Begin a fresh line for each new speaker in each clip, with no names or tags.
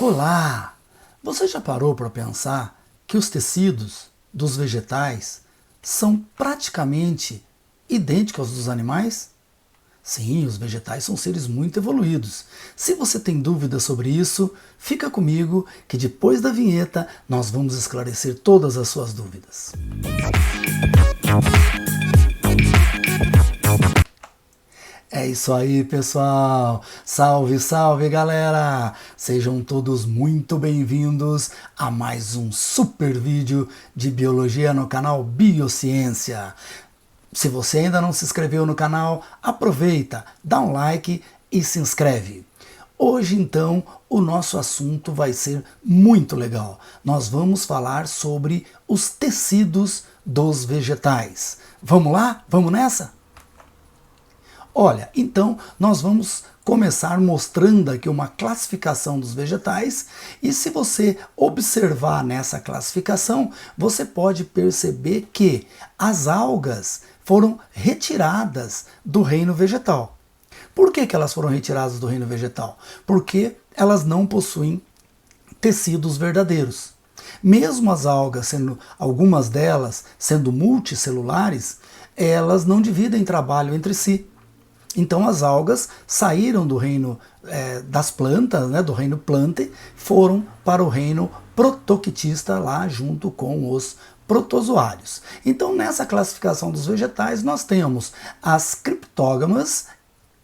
Olá! Você já parou para pensar que os tecidos dos vegetais são praticamente idênticos aos dos animais? Sim, os vegetais são seres muito evoluídos. Se você tem dúvidas sobre isso, fica comigo que depois da vinheta nós vamos esclarecer todas as suas dúvidas. É isso aí, pessoal! Salve, salve, galera! Sejam todos muito bem-vindos a mais um super vídeo de biologia no canal Biociência. Se você ainda não se inscreveu no canal, aproveita, dá um like e se inscreve. Hoje, então, o nosso assunto vai ser muito legal. Nós vamos falar sobre os tecidos dos vegetais. Vamos lá? Vamos nessa? Olha, então nós vamos começar mostrando aqui uma classificação dos vegetais e se você observar nessa classificação, você pode perceber que as algas foram retiradas do reino vegetal. Por que elas foram retiradas do reino vegetal? Porque elas não possuem tecidos verdadeiros. Mesmo as algas, algumas delas sendo multicelulares, elas não dividem trabalho entre si. Então as algas saíram do reino das plantas, né, do reino plante, foram para o reino protoctista lá junto com os protozoários. Então nessa classificação dos vegetais nós temos as criptógamas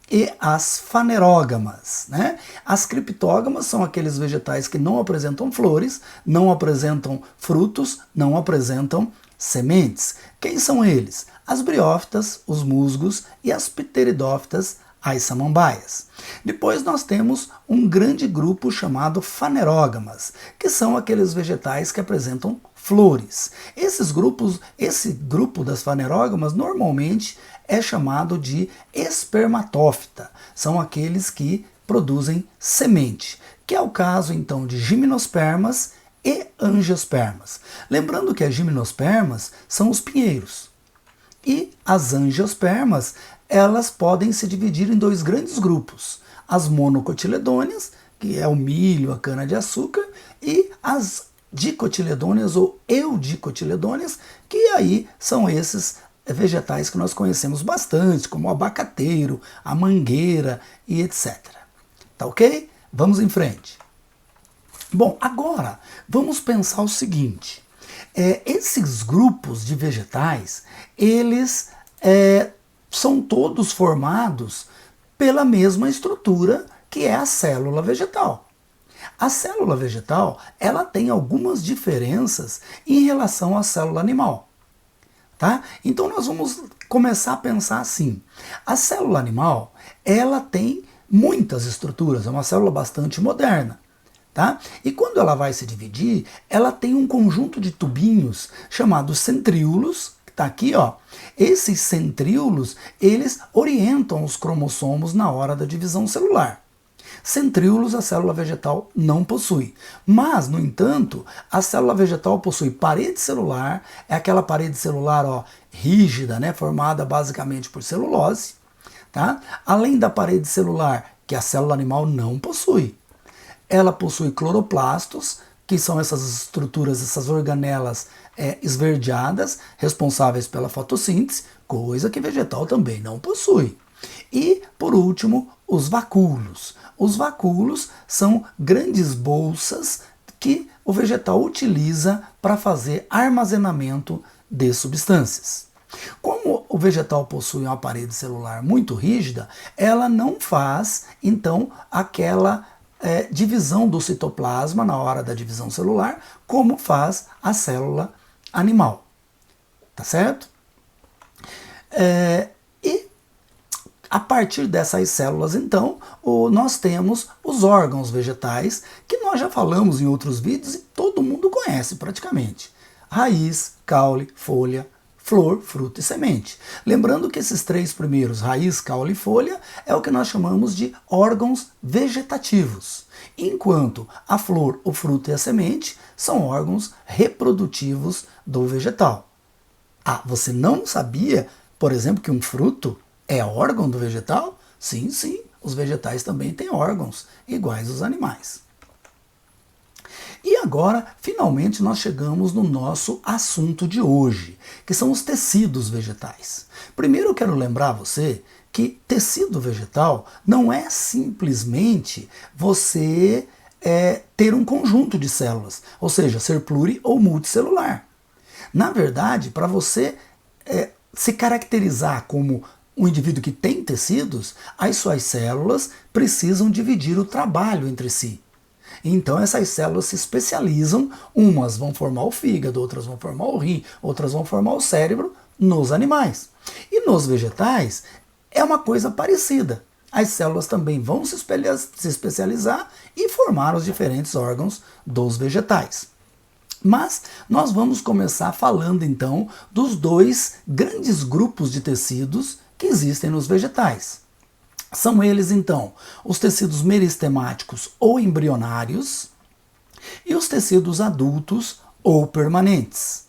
e as fanerógamas. Né? As criptógamas são aqueles vegetais que não apresentam flores, não apresentam frutos, não apresentam sementes. Quem são eles? As briófitas, os musgos e as pteridófitas, as samambaias. Depois nós temos um grande grupo chamado fanerógamas, que são aqueles vegetais que apresentam flores. Esse grupo das fanerógamas normalmente é chamado de espermatófita. São aqueles que produzem semente, que é o caso então de gimnospermas e angiospermas. Lembrando que as gimnospermas são os pinheiros. E as angiospermas, elas podem se dividir em dois grandes grupos. As monocotiledôneas, que é o milho, a cana-de-açúcar, e as dicotiledôneas ou eudicotiledôneas, que aí são esses vegetais que nós conhecemos bastante, como o abacateiro, a mangueira e etc. Tá ok? Vamos em frente. Bom, agora vamos pensar o seguinte. Esses grupos de vegetais, eles são todos formados pela mesma estrutura que é a célula vegetal. A célula vegetal, ela tem algumas diferenças em relação à célula animal. Tá? Então nós vamos começar a pensar assim. A célula animal, ela tem muitas estruturas, é uma célula bastante moderna. Tá? E quando ela vai se dividir, ela tem um conjunto de tubinhos chamados centríolos, que está aqui, ó. Esses centríolos, eles orientam os cromossomos na hora da divisão celular. Centríolos a célula vegetal não possui. Mas, no entanto, a célula vegetal possui parede celular, é aquela parede celular, ó, rígida, né, formada basicamente por celulose. Tá? Além da parede celular, que a célula animal não possui. Ela possui cloroplastos, que são essas estruturas, essas organelas esverdeadas, responsáveis pela fotossíntese, coisa que vegetal também não possui. E, por último, os vacúolos. Os vacúolos são grandes bolsas que o vegetal utiliza para fazer armazenamento de substâncias. Como o vegetal possui uma parede celular muito rígida, ela não faz, então, aquela divisão do citoplasma na hora da divisão celular, como faz a célula animal. Tá certo? E a partir dessas células, então, nós temos os órgãos vegetais, que nós já falamos em outros vídeos e todo mundo conhece praticamente. Raiz, caule, folha, flor, fruto e semente. Lembrando que esses três primeiros, raiz, caule e folha, é o que nós chamamos de órgãos vegetativos, enquanto a flor, o fruto e a semente são órgãos reprodutivos do vegetal. Ah, você não sabia, por exemplo, que um fruto é órgão do vegetal? Sim, sim, os vegetais também têm órgãos, iguais aos animais. E agora, finalmente, nós chegamos no nosso assunto de hoje, que são os tecidos vegetais. Primeiro eu quero lembrar você que tecido vegetal não é simplesmente você ter um conjunto de células, ou seja, ser pluri ou multicelular. Na verdade, para você se caracterizar como um indivíduo que tem tecidos, as suas células precisam dividir o trabalho entre si. Então essas células se especializam, umas vão formar o fígado, outras vão formar o rim, outras vão formar o cérebro nos animais. E nos vegetais é uma coisa parecida. As células também vão se especializar e formar os diferentes órgãos dos vegetais. Mas nós vamos começar falando então dos dois grandes grupos de tecidos que existem nos vegetais. São eles, então, os tecidos meristemáticos ou embrionários e os tecidos adultos ou permanentes.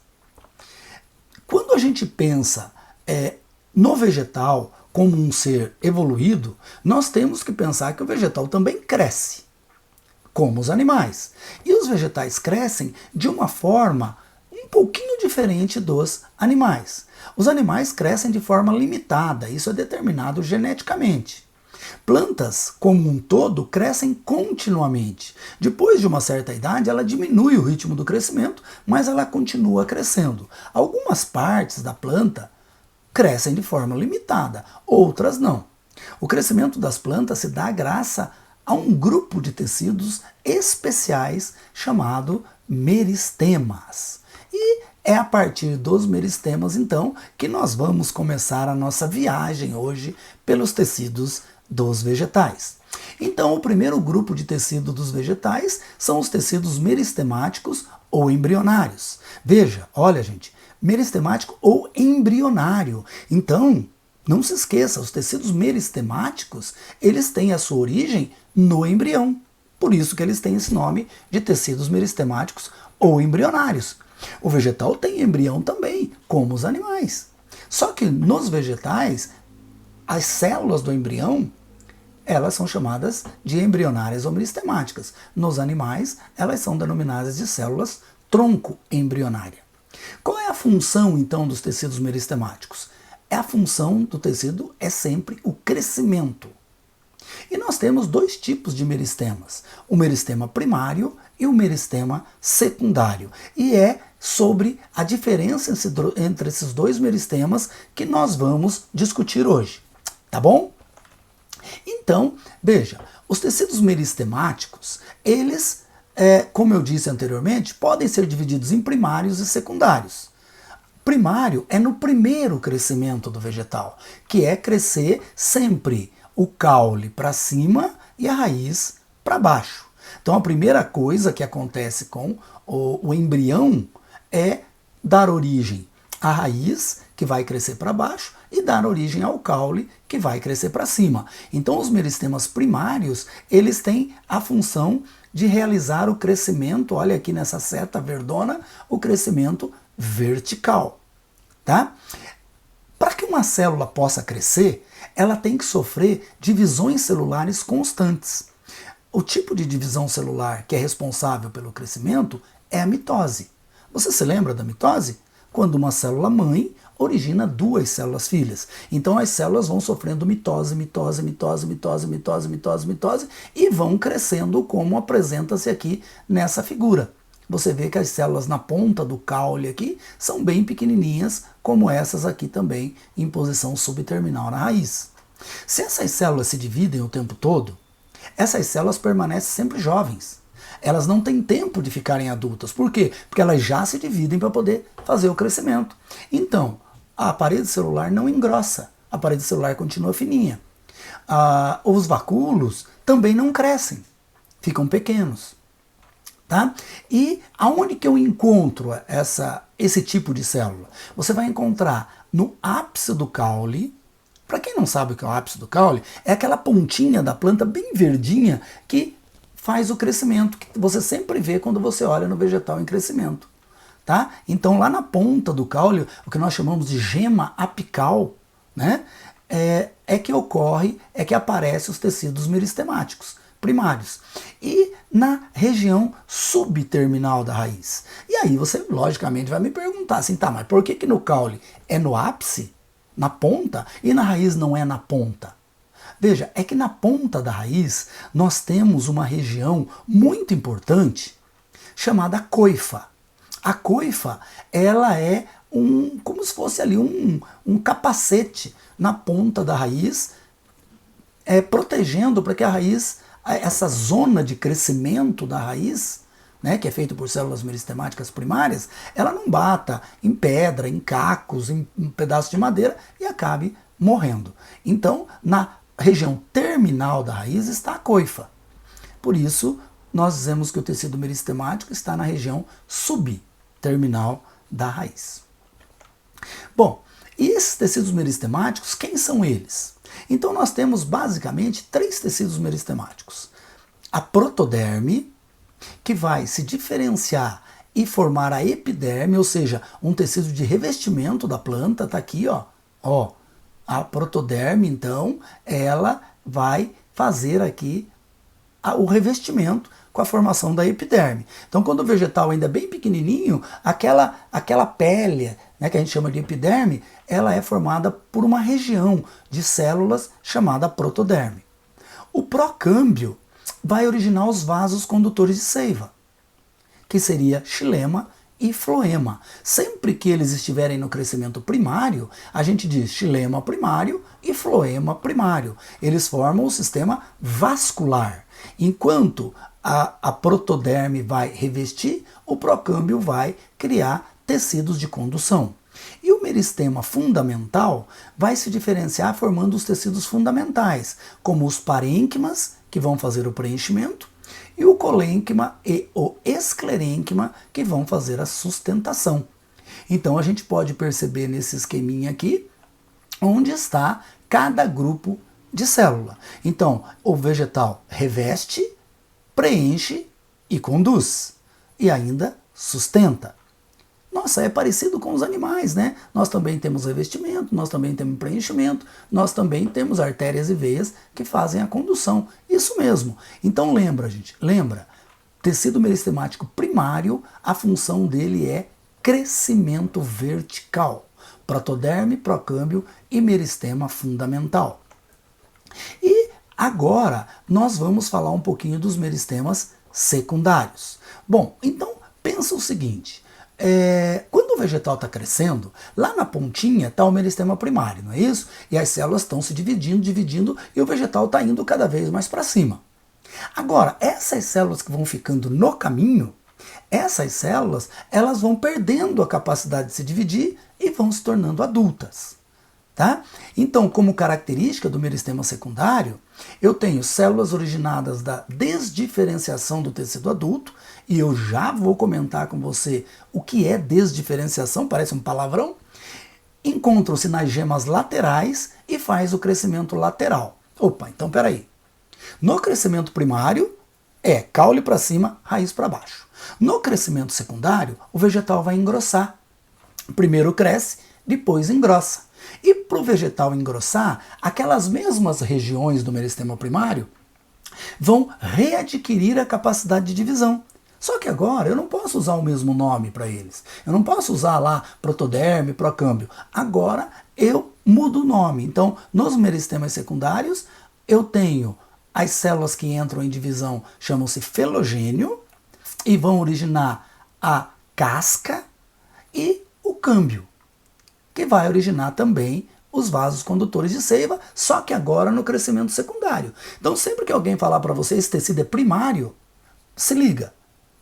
Quando a gente pensa no vegetal como um ser evoluído, nós temos que pensar que o vegetal também cresce, como os animais. E os vegetais crescem de uma forma um pouquinho diferente dos animais. Os animais crescem de forma limitada, isso é determinado geneticamente. Plantas, como um todo, crescem continuamente. Depois de uma certa idade, ela diminui o ritmo do crescimento, mas ela continua crescendo. Algumas partes da planta crescem de forma limitada, outras não. O crescimento das plantas se dá graças a um grupo de tecidos especiais chamado meristemas. E é a partir dos meristemas, então, que nós vamos começar a nossa viagem hoje pelos tecidos dos vegetais. Então, o primeiro grupo de tecido dos vegetais são os tecidos meristemáticos ou embrionários. Veja, olha, gente, meristemático ou embrionário. Então, não se esqueça, os tecidos meristemáticos, eles têm a sua origem no embrião. Por isso que eles têm esse nome de tecidos meristemáticos ou embrionários. O vegetal tem embrião também, como os animais. Só que nos vegetais, as células do embrião, elas são chamadas de embrionárias ou meristemáticas. Nos animais, elas são denominadas de células tronco embrionária. Qual é a função, então, dos tecidos meristemáticos? A função do tecido é sempre o crescimento. E nós temos dois tipos de meristemas, o meristema primário e o meristema secundário. E é sobre a diferença entre esses dois meristemas que nós vamos discutir hoje, tá bom? Então, veja, os tecidos meristemáticos, eles, como eu disse anteriormente, podem ser divididos em primários e secundários. Primário é no primeiro crescimento do vegetal, que é crescer sempre o caule para cima e a raiz para baixo. Então a primeira coisa que acontece com o embrião é dar origem à raiz, que vai crescer para baixo, e dar origem ao caule, que vai crescer para cima. Então os meristemas primários, eles têm a função de realizar o crescimento, olha aqui nessa seta verdona, o crescimento vertical, tá? Para que uma célula possa crescer, ela tem que sofrer divisões celulares constantes. O tipo de divisão celular que é responsável pelo crescimento é a mitose. Você se lembra da mitose? Quando uma célula mãe origina duas células filhas. Então as células vão sofrendo mitose e vão crescendo como apresenta-se aqui nessa figura. Você vê que as células na ponta do caule aqui são bem pequenininhas, como essas aqui também em posição subterminal na raiz. Se essas células se dividem o tempo todo, essas células permanecem sempre jovens. Elas não têm tempo de ficarem adultas. Por quê? Porque elas já se dividem para poder fazer o crescimento. Então, a parede celular não engrossa, a parede celular continua fininha. Os vacúolos também não crescem, ficam pequenos. Tá? E aonde que eu encontro esse tipo de célula? Você vai encontrar no ápice do caule. Para quem não sabe o que é o ápice do caule, é aquela pontinha da planta bem verdinha que faz o crescimento, que você sempre vê quando você olha no vegetal em crescimento. Tá? Então lá na ponta do caule, o que nós chamamos de gema apical, né, é que aparecem os tecidos meristemáticos. primários. E na região subterminal da raiz. E aí você, logicamente, vai me perguntar assim, tá, mas por que no caule é no ápice, na ponta, e na raiz não é na ponta? Veja, é que na ponta da raiz nós temos uma região muito importante chamada coifa. A coifa, ela é como se fosse ali um capacete na ponta da raiz, protegendo para que a raiz, essa zona de crescimento da raiz, né, que é feito por células meristemáticas primárias, ela não bata em pedra, em cacos, em pedaços de madeira e acabe morrendo. Então, na região terminal da raiz está a coifa. Por isso, nós dizemos que o tecido meristemático está na região subterminal da raiz. Bom, e esses tecidos meristemáticos, quem são eles? Então nós temos basicamente 3 tecidos meristemáticos. A protoderme, que vai se diferenciar e formar a epiderme, ou seja, um tecido de revestimento da planta, está aqui, ó. A protoderme, então, ela vai fazer aqui o revestimento com a formação da epiderme. Então, quando o vegetal ainda é bem pequenininho, aquela pele, né, que a gente chama de epiderme, ela é formada por uma região de células chamada protoderme. O procâmbio vai originar os vasos condutores de seiva, que seria xilema e floema. Sempre que eles estiverem no crescimento primário, a gente diz xilema primário e floema primário. Eles formam o sistema vascular. Enquanto a protoderme vai revestir, o procâmbio vai criar tecidos de condução. E o meristema fundamental vai se diferenciar formando os tecidos fundamentais, como os parênquimas, que vão fazer o preenchimento, e o colênquima e o esclerênquima, que vão fazer a sustentação. Então a gente pode perceber nesse esqueminha aqui onde está cada grupo de célula. Então o vegetal reveste, preenche e conduz, e ainda sustenta. Nossa, é parecido com os animais, né? Nós também temos revestimento, nós também temos preenchimento, nós também temos artérias e veias que fazem a condução. Isso mesmo. Então lembra, gente, lembra, tecido meristemático primário, a função dele é crescimento vertical. Protoderme, procâmbio e meristema fundamental. E agora nós vamos falar um pouquinho dos meristemas secundários. Bom, então pensa o seguinte. Quando o vegetal está crescendo, lá na pontinha está o meristema primário, não é isso? E as células estão se dividindo, e o vegetal está indo cada vez mais para cima. Agora, essas células que vão ficando no caminho, essas células elas vão perdendo a capacidade de se dividir e vão se tornando adultas. Tá? Então, como característica do meristema secundário, eu tenho células originadas da desdiferenciação do tecido adulto, e eu já vou comentar com você o que é desdiferenciação, parece um palavrão. Encontram-se nas gemas laterais e faz o crescimento lateral. Opa, então peraí. No crescimento primário é caule para cima, raiz para baixo. No crescimento secundário, o vegetal vai engrossar. Primeiro cresce, depois engrossa. E para o vegetal engrossar, aquelas mesmas regiões do meristema primário vão readquirir a capacidade de divisão. Só que agora eu não posso usar o mesmo nome para eles. Eu não posso usar lá protoderme, procâmbio. Agora eu mudo o nome. Então, nos meristemas secundários, eu tenho as células que entram em divisão, chamam-se felogênio, e vão originar a casca e o câmbio, que vai originar também os vasos condutores de seiva, só que agora no crescimento secundário. Então, sempre que alguém falar para você esse tecido é primário, se liga,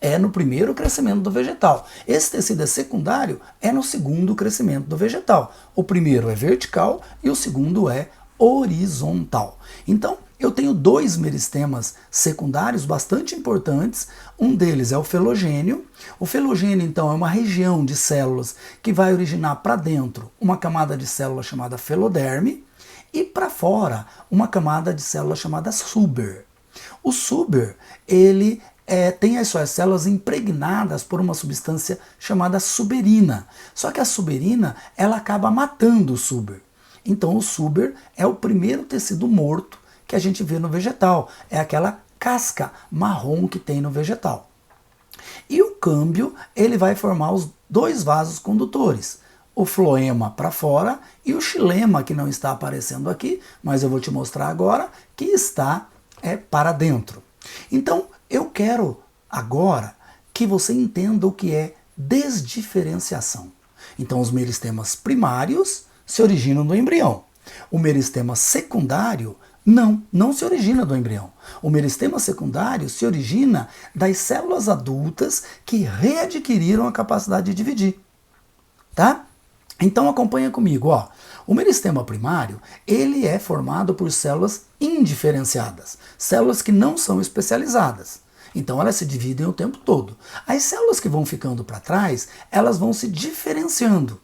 é no primeiro crescimento do vegetal. Esse tecido é secundário, é no segundo crescimento do vegetal. O primeiro é vertical e o segundo é horizontal. Então, eu tenho 2 meristemas secundários bastante importantes. Um deles é o felogênio. O felogênio, então, é uma região de células que vai originar para dentro uma camada de célula chamada feloderme e para fora uma camada de célula chamada suber. O suber, ele tem as suas células impregnadas por uma substância chamada suberina. Só que a suberina, ela acaba matando o suber. Então o suber é o primeiro tecido morto que a gente vê no vegetal. É aquela casca marrom que tem no vegetal. E o câmbio, ele vai formar os dois vasos condutores, o floema para fora e o xilema, que não está aparecendo aqui, mas eu vou te mostrar agora, que está para dentro. Então, eu quero agora que você entenda o que é desdiferenciação. Então, os meristemas primários se originam do embrião. O meristema secundário não se origina do embrião. O meristema secundário se origina das células adultas que readquiriram a capacidade de dividir. Tá? Então acompanha comigo, ó. O meristema primário, ele é formado por células indiferenciadas, células que não são especializadas. Então elas se dividem o tempo todo. As células que vão ficando para trás, elas vão se diferenciando,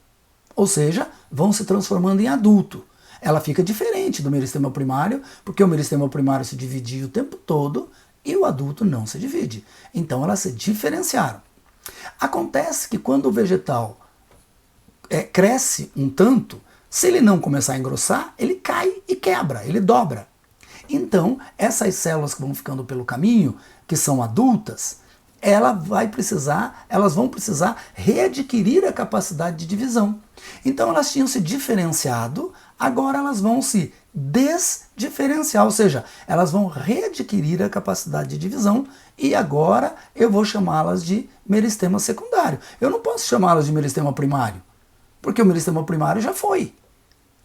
ou seja, vão se transformando em adulto. Ela fica diferente do meristema primário, porque o meristema primário se dividia o tempo todo e o adulto não se divide. Então elas se diferenciaram. Acontece que quando o vegetal cresce um tanto, se ele não começar a engrossar, ele cai e quebra, ele dobra. Então, essas células que vão ficando pelo caminho, que são adultas, elas vão precisar readquirir a capacidade de divisão. Então elas tinham se diferenciado, agora elas vão se desdiferenciar, ou seja, elas vão readquirir a capacidade de divisão e agora eu vou chamá-las de meristema secundário. Eu não posso chamá-las de meristema primário, porque o meristema primário já foi,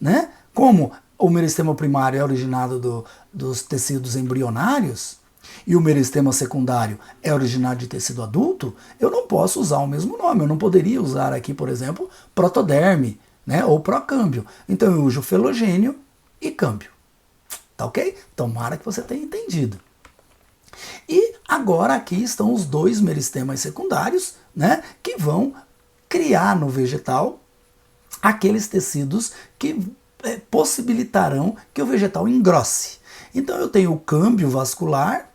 né? Como o meristema primário é originado dos tecidos embrionários e o meristema secundário é originário de tecido adulto, eu não posso usar o mesmo nome. Eu não poderia usar aqui, por exemplo, protoderme, né, ou procâmbio. Então eu uso filogênio e câmbio. Tá ok? Tomara que você tenha entendido. E agora aqui estão os dois meristemas secundários, né, que vão criar no vegetal aqueles tecidos que possibilitarão que o vegetal engrosse. Então eu tenho o câmbio vascular,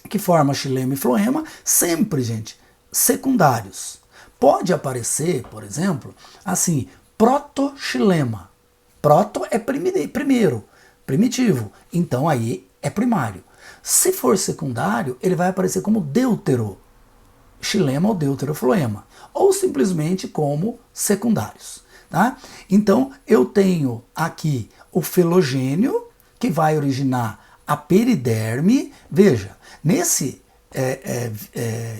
que forma xilema e floema, sempre, gente, secundários. Pode aparecer, por exemplo, assim, protoxilema. Proto é primeiro, primitivo, então aí é primário. Se for secundário, ele vai aparecer como deuteroxilema ou deuterofloema, ou simplesmente como secundários. Tá? Então eu tenho aqui o filogênio, que vai originar a periderme. Veja, nesse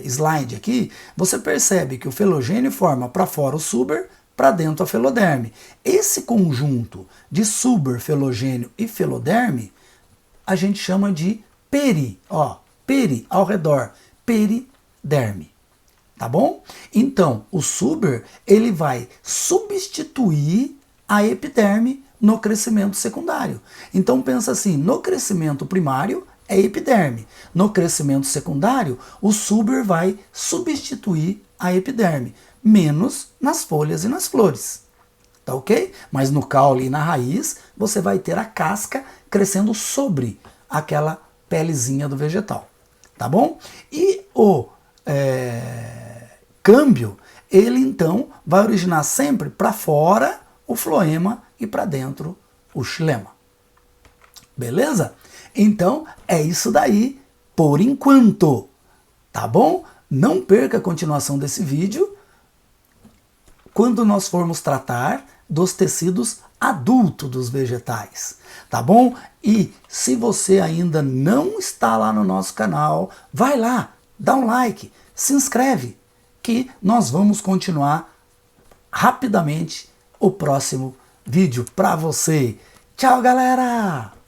slide aqui, você percebe que o filogênio forma para fora o suber, para dentro a filoderme. Esse conjunto de suber, filogênio e filoderme, a gente chama de peri, ao redor, periderme. Tá bom? Então, o suber, ele vai substituir a epiderme no crescimento secundário. Então pensa assim, no crescimento primário é epiderme, no crescimento secundário o suber vai substituir a epiderme, menos nas folhas e nas flores. Tá ok? Mas no caule e na raiz você vai ter a casca crescendo sobre aquela pelezinha do vegetal. Tá bom? E o câmbio, ele então vai originar sempre para fora o floema e para dentro o xilema. Beleza? Então é isso daí por enquanto, tá bom? Não perca a continuação desse vídeo quando nós formos tratar dos tecidos adultos dos vegetais, tá bom? E se você ainda não está lá no nosso canal, vai lá, dá um like, se inscreve, que nós vamos continuar rapidamente o próximo vídeo para você. Tchau, galera!